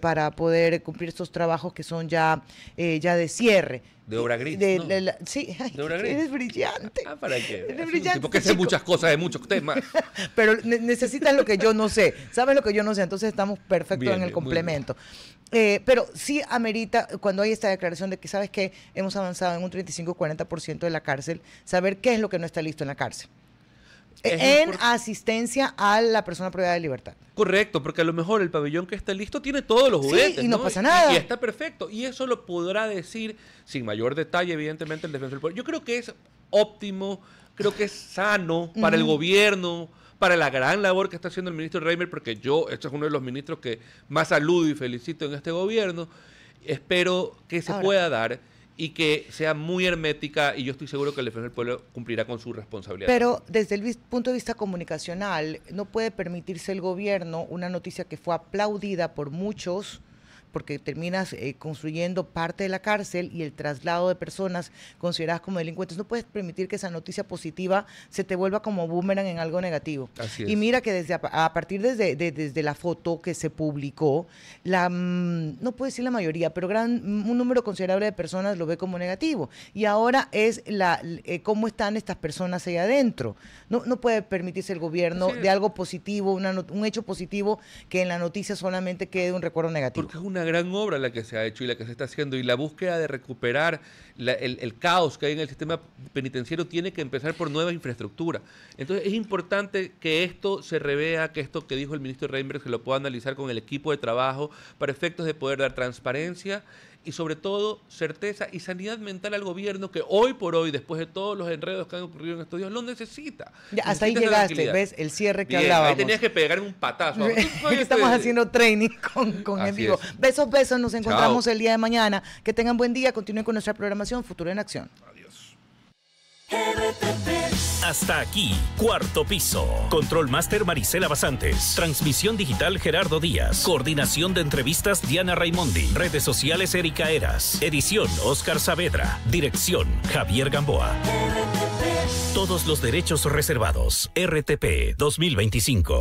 para poder cumplir estos trabajos que son ya de cierre. De obra gris, ¿no? Sí, de obra gris. Eres brillante. ¿Para qué? Eres brillante. Porque sé muchas cosas de muchos temas. Pero necesitas lo que yo no sé. ¿Sabes lo que yo no sé? Entonces estamos perfectos en el complemento. Pero sí amerita, cuando hay esta declaración de que, ¿sabes qué? Hemos avanzado en un 35-40% de la cárcel, saber qué es lo que no está listo en la cárcel. En asistencia a la persona privada de libertad. Correcto, porque a lo mejor el pabellón que está listo tiene todos los juguetes. Y no pasa nada. Y está perfecto. Y eso lo podrá decir sin mayor detalle, evidentemente, el defensor del pueblo. Yo creo que es óptimo, creo que es sano para el gobierno, para la gran labor que está haciendo el ministro Reimer, porque este es uno de los ministros que más saludo y felicito en este gobierno. Espero que se pueda dar y que sea muy hermética, y yo estoy seguro que el defensor del pueblo cumplirá con su responsabilidad. Pero desde el punto de vista comunicacional, no puede permitirse el gobierno una noticia que fue aplaudida por muchos, porque terminas construyendo parte de la cárcel y el traslado de personas consideradas como delincuentes. No puedes permitir que esa noticia positiva se te vuelva como boomerang en algo negativo. Así es. Y mira que a partir desde la foto que se publicó, no puedo decir la mayoría, pero un número considerable de personas lo ve como negativo. Y ahora es cómo están estas personas ahí adentro. No puede permitirse el gobierno de algo positivo, un hecho positivo, que en la noticia solamente quede un recuerdo negativo. Porque es una gran obra la que se ha hecho y la que se está haciendo, y la búsqueda de recuperar el caos que hay en el sistema penitenciario tiene que empezar por nueva infraestructura. Entonces es importante que esto se revea, que esto que dijo el ministro Reimer se lo pueda analizar con el equipo de trabajo para efectos de poder dar transparencia y sobre todo certeza y sanidad mental al gobierno, que hoy por hoy, después de todos los enredos que han ocurrido en estos días, lo necesita. Ya, hasta ahí llegaste, ¿ves? El cierre que hablábamos. Ahí tenías que pegar un patazo. Estamos haciendo training con en vivo. Besos, nos encontramos el día de mañana. Que tengan buen día, continúen con nuestra programación Futuro en Acción. Adiós. Hasta aquí, Cuarto Piso. Control Master Marisela Basantes. Transmisión digital Gerardo Díaz. Coordinación de entrevistas Diana Raimondi. Redes sociales Erika Eras. Edición Oscar Saavedra. Dirección Javier Gamboa. Todos los derechos reservados. RTP 2025.